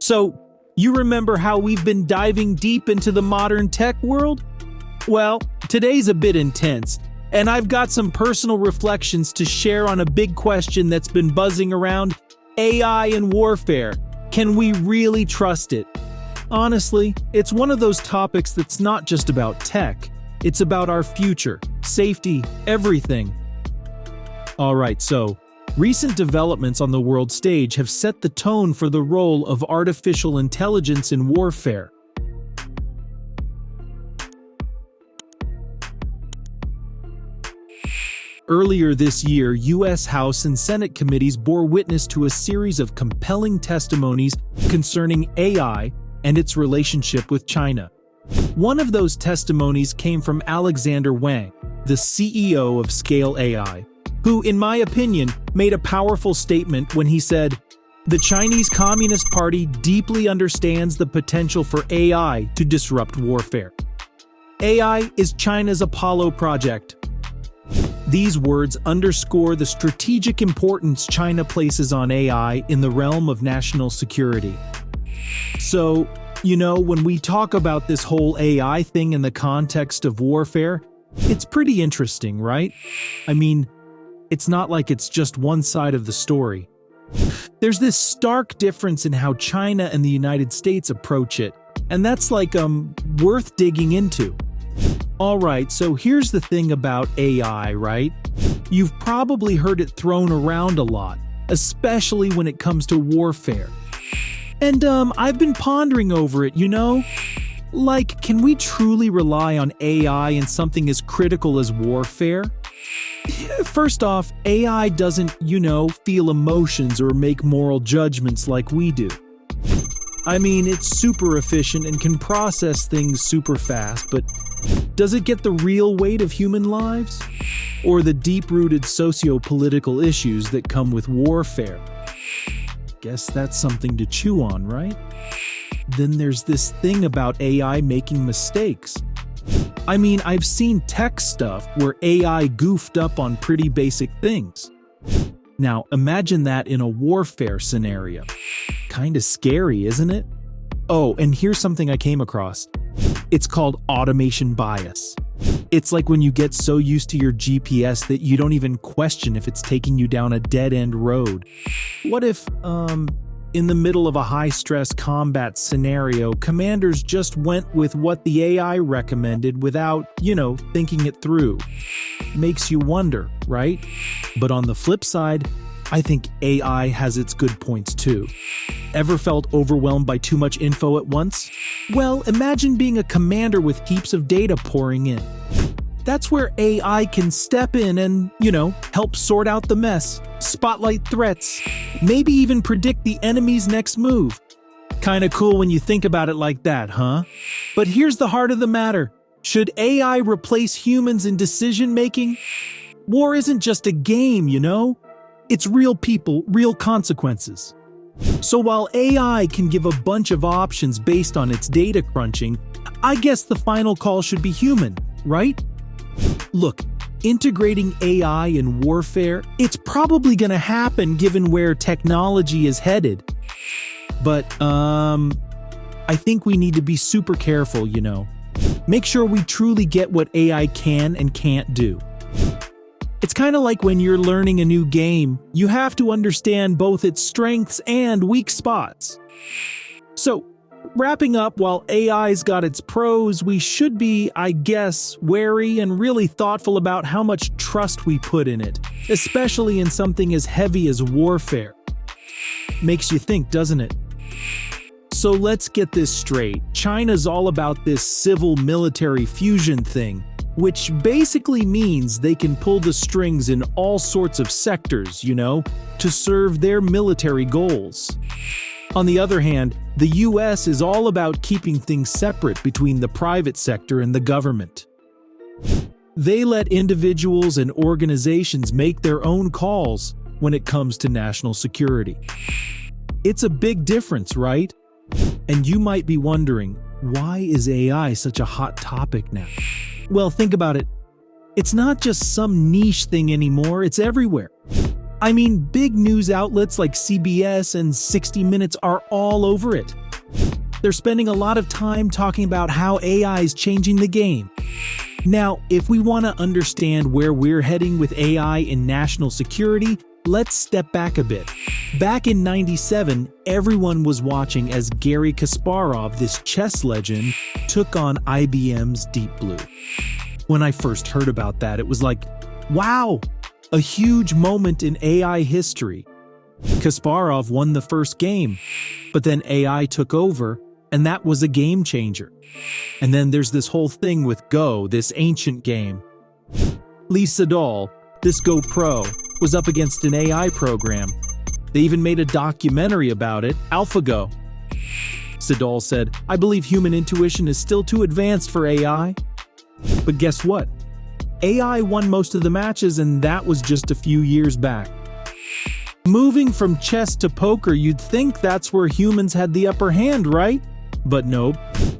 So, you remember how we've been diving deep into the modern tech world? Well, today's a bit intense, and I've got some personal reflections to share on a big question that's been buzzing around: AI and warfare. Can we really trust it? Honestly, it's one of those topics that's not just about tech. It's about our future, safety, everything. Alright, so, recent developments on the world stage have set the tone for the role of artificial intelligence in warfare. Earlier this year, U.S. House and Senate committees bore witness to a series of compelling testimonies concerning AI and its relationship with China. One of those testimonies came from Alexander Wang, the CEO of Scale AI, who, in my opinion, made a powerful statement when he said, "The Chinese Communist Party deeply understands the potential for AI to disrupt warfare. AI is China's Apollo project." These words underscore the strategic importance China places on AI in the realm of national security. So, when we talk about this whole AI thing in the context of warfare, it's pretty interesting, right? I mean, it's not like it's just one side of the story. There's this stark difference in how China and the United States approach it, and that's worth digging into. Alright, so here's the thing about AI, right? You've probably heard it thrown around a lot, especially when it comes to warfare. And I've been pondering over it, can we truly rely on AI in something as critical as warfare? First off, AI doesn't, feel emotions or make moral judgments like we do. I mean, it's super efficient and can process things super fast, but does it get the real weight of human lives? Or the deep-rooted socio-political issues that come with warfare? Guess that's something to chew on, right? Then there's this thing about AI making mistakes. I mean, I've seen tech stuff where AI goofed up on pretty basic things. Now, imagine that in a warfare scenario. Kinda scary, isn't it? Oh, and here's something I came across. It's called automation bias. It's like when you get so used to your GPS that you don't even question if it's taking you down a dead-end road. What if, in the middle of a high-stress combat scenario, commanders just went with what the AI recommended without, thinking it through? Makes you wonder, right? But on the flip side, I think AI has its good points too. Ever felt overwhelmed by too much info at once? Well, imagine being a commander with heaps of data pouring in. That's where AI can step in and, help sort out the mess, spotlight threats, maybe even predict the enemy's next move. Kinda cool when you think about it like that, huh? But here's the heart of the matter. Should AI replace humans in decision-making? War isn't just a game, It's real people, real consequences. So while AI can give a bunch of options based on its data crunching, I guess the final call should be human, right? Look, integrating AI in warfare, it's probably gonna happen given where technology is headed. But, I think we need to be super careful, Make sure we truly get what AI can and can't do. It's kind of like when you're learning a new game, you have to understand both its strengths and weak spots. So, wrapping up, while AI's got its pros, we should be, I guess, wary and really thoughtful about how much trust we put in it, especially in something as heavy as warfare. Makes you think, doesn't it? So let's get this straight. China's all about this civil-military fusion thing, which basically means they can pull the strings in all sorts of sectors, to serve their military goals. On the other hand, the US is all about keeping things separate between the private sector and the government. They let individuals and organizations make their own calls when it comes to national security. It's a big difference, right? And you might be wondering, why is AI such a hot topic now? Well, think about it. It's not just some niche thing anymore, it's everywhere. I mean, big news outlets like CBS and 60 Minutes are all over it. They're spending a lot of time talking about how AI is changing the game. Now, if we want to understand where we're heading with AI in national security, let's step back a bit. Back in '97, everyone was watching as Garry Kasparov, this chess legend, took on IBM's Deep Blue. When I first heard about that, it was like, wow, a huge moment in AI history. Kasparov won the first game, but then AI took over, and that was a game changer. And then there's this whole thing with Go, this ancient game. Lee Sedol, this Go pro, was up against an AI program. They even made a documentary about it, AlphaGo. Sedol said, "I believe human intuition is still too advanced for AI." But guess what? AI won most of the matches, and that was just a few years back. Moving from chess to poker, you'd think that's where humans had the upper hand, right? But nope.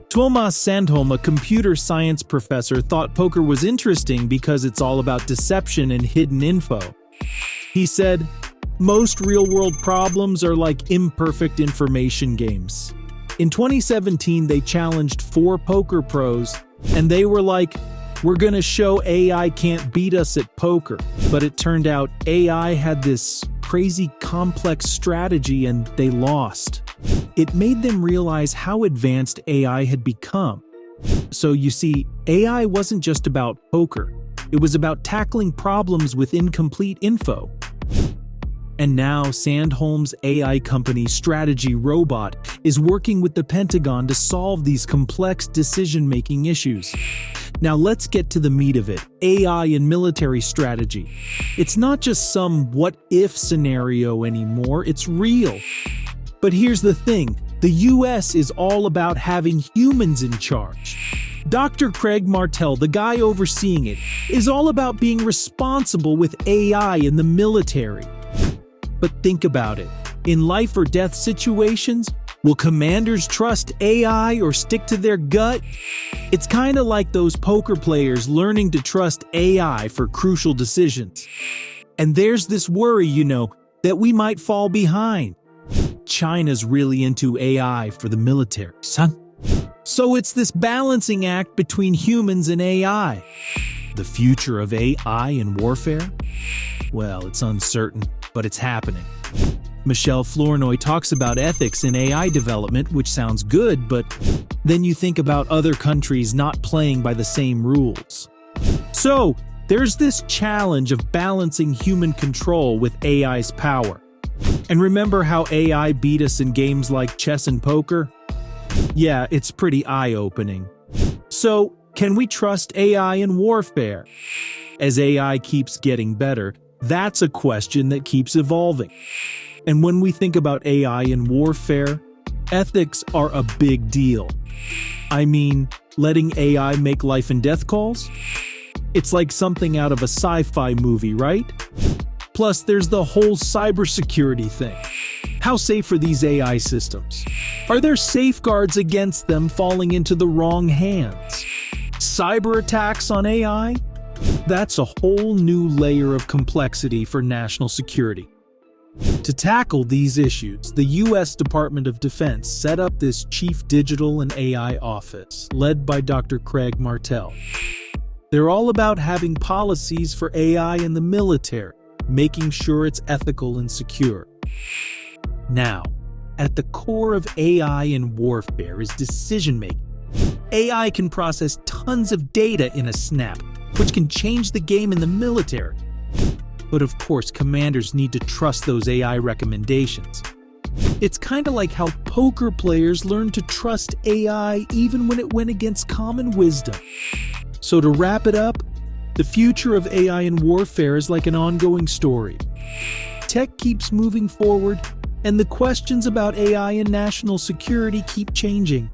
Thomas Sandholm, a computer science professor, thought poker was interesting because it's all about deception and hidden info. He said, "Most real-world problems are like imperfect information games." In 2017, they challenged 4 poker pros, and they were like, "We're gonna show AI can't beat us at poker." But it turned out AI had this crazy complex strategy and they lost. It made them realize how advanced AI had become. So you see, AI wasn't just about poker. It was about tackling problems with incomplete info. And now Sandholm's AI company Strategy Robot is working with the Pentagon to solve these complex decision-making issues. Now let's get to the meat of it, AI in military strategy. It's not just some what-if scenario anymore, it's real. But here's the thing, the US is all about having humans in charge. Dr. Craig Martell, the guy overseeing it, is all about being responsible with AI in the military. But think about it. In life or death situations, will commanders trust AI or stick to their gut? It's kind of like those poker players learning to trust AI for crucial decisions. And there's this worry, that we might fall behind. China's really into AI for the military, son. So it's this balancing act between humans and AI. The future of AI in warfare? Well, it's uncertain, but it's happening. Michel Flournoy talks about ethics in AI development, which sounds good, but then you think about other countries not playing by the same rules. So, there's this challenge of balancing human control with AI's power. And remember how AI beat us in games like chess and poker? Yeah, it's pretty eye-opening. So, can we trust AI in warfare? As AI keeps getting better, that's a question that keeps evolving. And when we think about AI in warfare, ethics are a big deal. I mean, letting AI make life and death calls? It's like something out of a sci-fi movie, right? Plus, there's the whole cybersecurity thing. How safe are these AI systems? Are there safeguards against them falling into the wrong hands? Cyber attacks on AI? That's a whole new layer of complexity for national security. To tackle these issues, the U.S. Department of Defense set up this Chief Digital and AI Office, led by Dr. Craig Martell. They're all about having policies for AI in the military, making sure it's ethical and secure. Now, at the core of AI in warfare is decision-making. AI can process tons of data in a snap, which can change the game in the military. But of course, commanders need to trust those AI recommendations. It's kind of like how poker players learn to trust AI even when it went against common wisdom. So to wrap it up, the future of AI in warfare is like an ongoing story. Tech keeps moving forward, and the questions about AI and national security keep changing.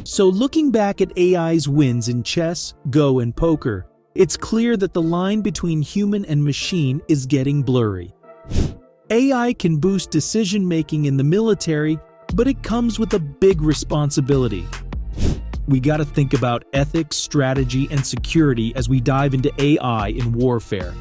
So looking back at AI's wins in chess, Go, and poker, it's clear that the line between human and machine is getting blurry. AI can boost decision-making in the military, but it comes with a big responsibility. We gotta think about ethics, strategy, and security as we dive into AI in warfare.